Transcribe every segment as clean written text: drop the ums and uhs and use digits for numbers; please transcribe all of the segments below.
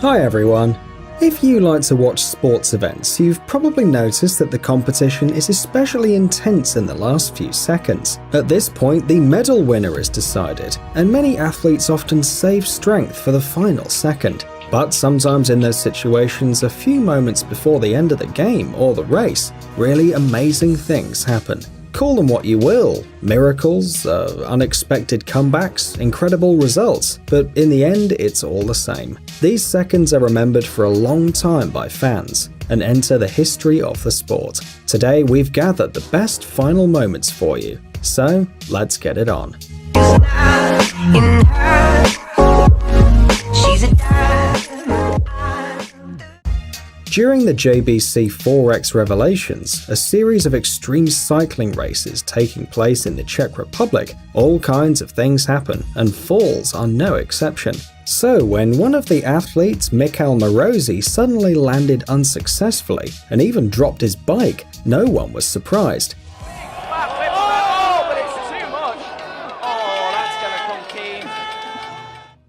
Hi everyone! If you like to watch sports events, you've probably noticed that the competition is especially intense in the last few seconds. At this point, the medal winner is decided, and many athletes often save strength for the final second. But sometimes in those situations, a few moments before the end of the game or the race, really amazing things happen. Call them what you will, miracles, unexpected comebacks, incredible results, but in the end it's all the same. These seconds are remembered for a long time by fans and enter the history of the sport. Today we've gathered the best final moments for you, so let's get it on. During the JBC 4X Revelations, a series of extreme cycling races taking place in the Czech Republic, all kinds of things happen, and falls are no exception. So when one of the athletes, Michal Morozi, suddenly landed unsuccessfully and even dropped his bike, no one was surprised.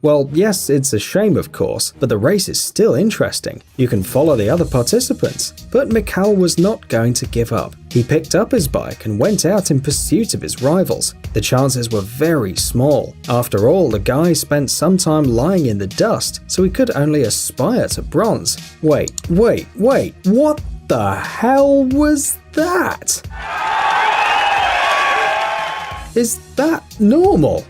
Well, yes, it's a shame of course, but the race is still interesting. You can follow the other participants. But Michal was not going to give up. He picked up his bike and went out in pursuit of his rivals. The chances were very small. After all, the guy spent some time lying in the dust, so he could only aspire to bronze. Wait, what the hell was that? Is that normal?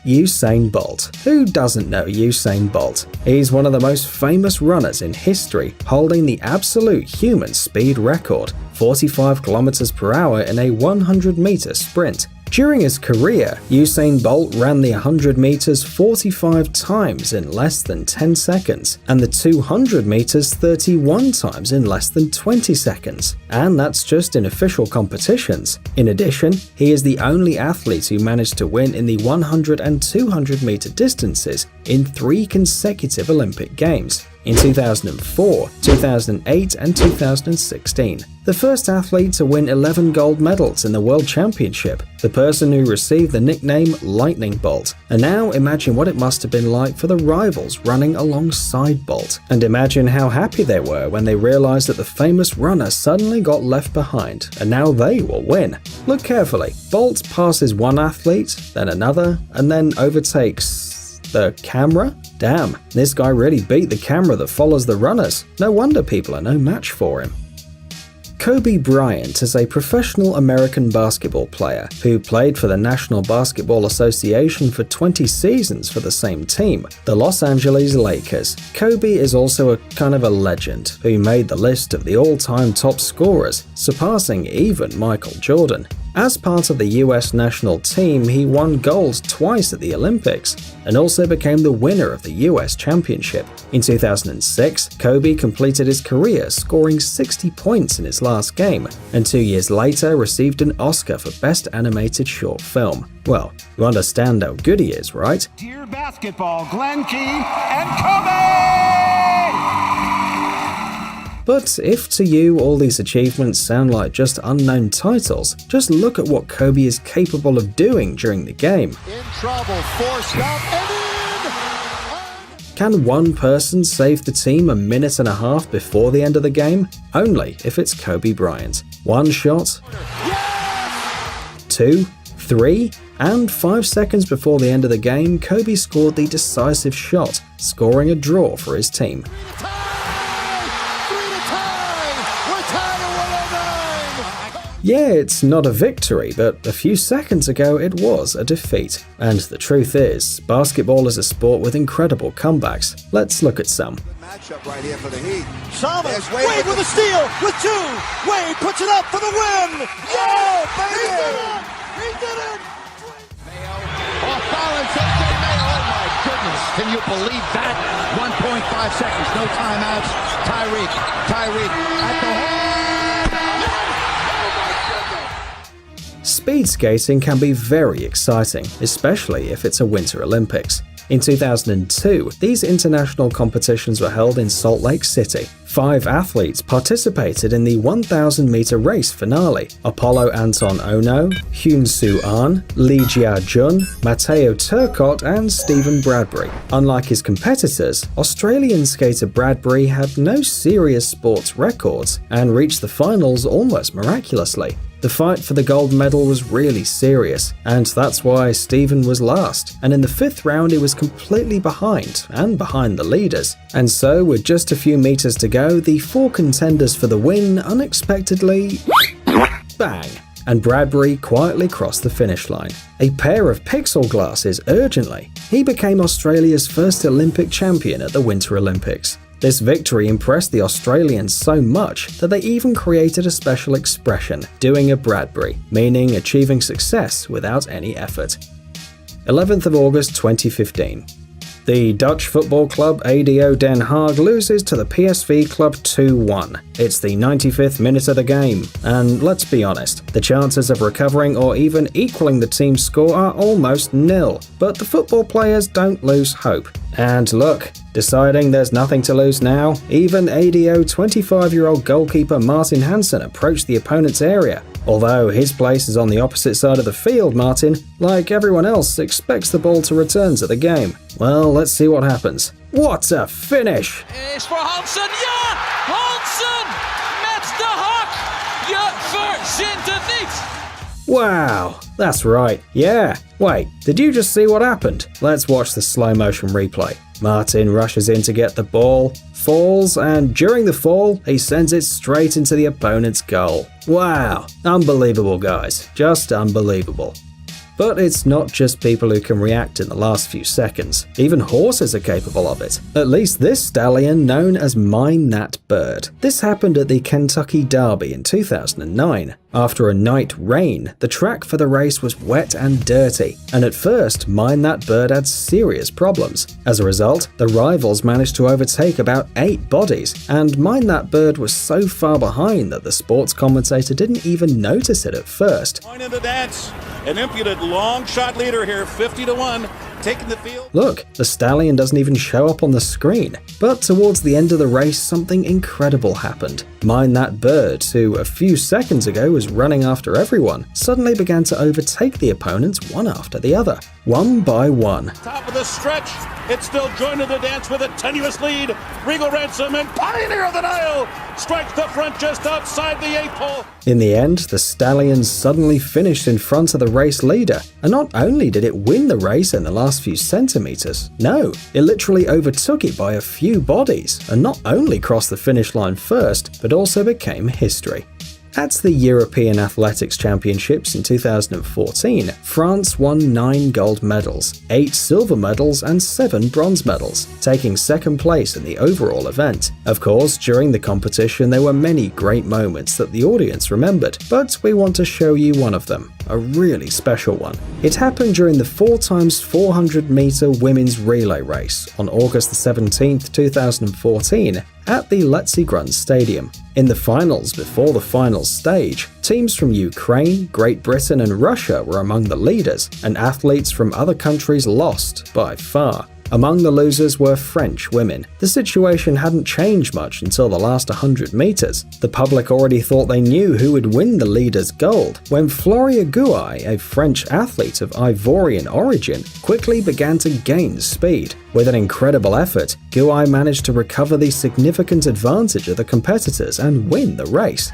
Usain Bolt. Who doesn't know Usain Bolt? He's one of the most famous runners in history, holding the absolute human speed record, 45 km per hour in a 100-meter sprint. During his career, Usain Bolt ran the 100 meters 45 times in less than 10 seconds, and the 200 meters 31 times in less than 20 seconds. And that's just in official competitions. In addition, he is the only athlete who managed to win in the 100 and 200 meter distances in 3 consecutive Olympic Games. In 2004, 2008 and 2016. The first athlete to win 11 gold medals in the World Championship, the person who received the nickname Lightning Bolt. And now imagine what it must have been like for the rivals running alongside Bolt. And imagine how happy they were when they realized that the famous runner suddenly got left behind, and now they will win. Look carefully. Bolt passes one athlete, then another, and then overtakes the camera? Damn, this guy really beat the camera that follows the runners. No wonder people are no match for him. Kobe Bryant is a professional American basketball player who played for the National Basketball Association for 20 seasons for the same team, the Los Angeles Lakers. Kobe is also a kind of a legend who made the list of the all-time top scorers, surpassing even Michael Jordan. As part of the US national team, he won gold twice at the Olympics and also became the winner of the US Championship. In 2006, Kobe completed his career scoring 60 points in his last game, and 2 years later received an Oscar for Best Animated Short Film. Well, you understand how good he is, right? Dear basketball, Glenn Key and Kobe! But if to you all these achievements sound like just unknown titles, just look at what Kobe is capable of doing during the game. In trouble, forced up, and in! Can one person save the team a minute and a half before the end of the game? Only if it's Kobe Bryant. 1 shot, Yes! 2, 3, and 5 seconds before the end of the game, Kobe scored the decisive shot, scoring a draw for his team. Yeah, it's not a victory, but a few seconds ago it was a defeat. And the truth is, basketball is a sport with incredible comebacks. Let's look at some. Matchup right here for the Heat. Chalmers, Wade with a steal, with 2. Wade puts it up for the win. Yeah, baby! He did it! Off balance, A.J. Mayo. Oh my goodness, can you believe that? 1.5 seconds, no timeouts. Tyreek at the hole. Speed skating can be very exciting, especially if it's a Winter Olympics. In 2002, these international competitions were held in Salt Lake City. 5 athletes participated in the 1,000-meter race finale: Apollo Anton Ono, Hyun Soo Ahn, Lee Jia Jun, Matteo Turcotte, and Stephen Bradbury. Unlike his competitors, Australian skater Bradbury had no serious sports records and reached the finals almost miraculously. The fight for the gold medal was really serious, and that's why Stephen was last, and in the 5th round he was completely behind the leaders. And so, with just a few meters to go, the 4 contenders for the win unexpectedly bang! And Bradbury quietly crossed the finish line. A pair of pixel glasses urgently. He became Australia's first Olympic champion at the Winter Olympics. This victory impressed the Australians so much that they even created a special expression, doing a Bradbury, meaning achieving success without any effort. 11th of August 2015. The Dutch football club ADO Den Haag loses to the PSV club 2-1. It's the 95th minute of the game, and let's be honest, the chances of recovering or even equaling the team's score are almost nil. But the football players don't lose hope. And look, deciding there's nothing to lose now, even ADO 25-year-old goalkeeper Martin Hansen approached the opponent's area. Although his place is on the opposite side of the field, Martin, like everyone else, expects the ball to return to the game. Well, let's see what happens. What a finish! Is for Hansen, ja! Hansen met de hak! Je verzint het niet! Wow, that's right, yeah. Wait, did you just see what happened? Let's watch the slow motion replay. Martin rushes in to get the ball, falls, and during the fall, he sends it straight into the opponent's goal. Wow, unbelievable guys, just unbelievable. But it's not just people who can react in the last few seconds. Even horses are capable of it. At least this stallion known as Mine That Bird. This happened at the Kentucky Derby in 2009. After a night rain, the track for the race was wet and dirty, and at first, Mine That Bird had serious problems. As a result, the rivals managed to overtake about 8 bodies, and Mine That Bird was so far behind that the sports commentator didn't even notice it at first. Point in the dance, an impudent long shot leader here, 50-1. Taking the field. Look, the stallion doesn't even show up on the screen. But towards the end of the race, something incredible happened. Mine That Bird, who a few seconds ago was running after everyone, suddenly began to overtake the opponents one after the other, one by one. Top of the stretch, it's still joining the dance with a tenuous lead. Regal Ransom and Pioneer of the Nile strikes the front just outside the 8-pole. In the end, the stallion suddenly finished in front of the race leader, and not only did it win the race in the last few centimeters, no, it literally overtook it by a few bodies, and not only crossed the finish line first, but also became history. At the European Athletics Championships in 2014, France won 9 gold medals, 8 silver medals and 7 bronze medals, taking second place in the overall event. Of course, during the competition there were many great moments that the audience remembered, but we want to show you one of them, a really special one. It happened during the 4x400 meter women's relay race on August 17, 2014 at the Letzigrund Stadium. In the finals before the final stage, teams from Ukraine, Great Britain and Russia were among the leaders, and athletes from other countries lost by far. Among the losers were French women. The situation hadn't changed much until the last 100 meters. The public already thought they knew who would win the leaders' gold, when Floria Gouaille, a French athlete of Ivorian origin, quickly began to gain speed. With an incredible effort, Gouaille managed to recover the significant advantage of the competitors and win the race.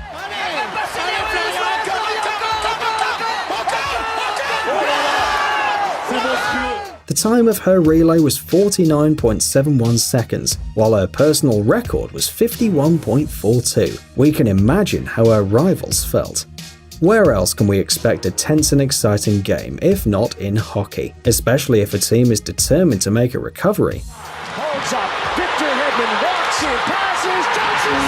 The time of her relay was 49.71 seconds, while her personal record was 51.42. We can imagine how her rivals felt. Where else can we expect a tense and exciting game if not in hockey, especially if a team is determined to make a recovery? Holds up, Victor Hedman walks in, passes, Johnson!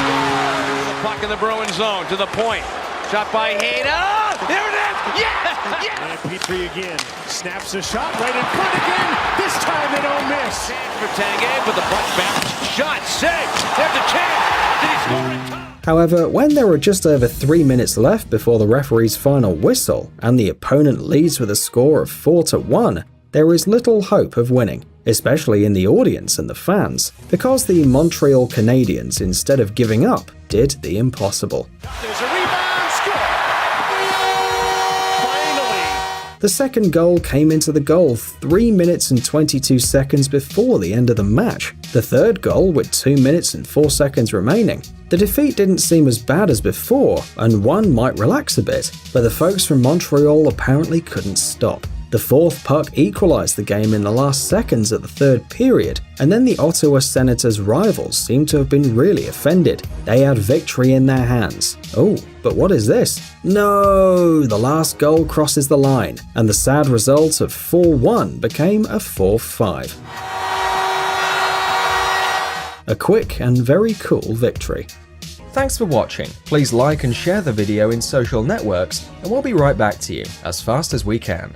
The puck in the Bruin zone to the point. Shot by Hayda. There it is! Yes! Yes! And Petrie again snaps a shot right in front again. This time they don't miss. Chance for Tanguay, but the puck bounce. Shot saved. There's a chance. Did he score in time? However, when there were just over 3 minutes left before the referee's final whistle and the opponent leads with a score of 4-1, there is little hope of winning. especially in the audience and the fans, because the Montreal Canadiens, instead of giving up, did the impossible. There's a rebound, score! Finally! The second goal came into the goal 3 minutes and 22 seconds before the end of the match. The third goal with 2 minutes and 4 seconds remaining. The defeat didn't seem as bad as before, and one might relax a bit, but the folks from Montreal apparently couldn't stop. The fourth puck equalized the game in the last seconds of the third period, and then the Ottawa Senators' rivals seemed to have been really offended. They had victory in their hands. Oh, but what is this? No! The last goal crosses the line, and the sad result of 4-1 became a 4-5. A quick and very cool victory. Thanks for watching. Please like and share the video in social networks, and we'll be right back to you as fast as we can.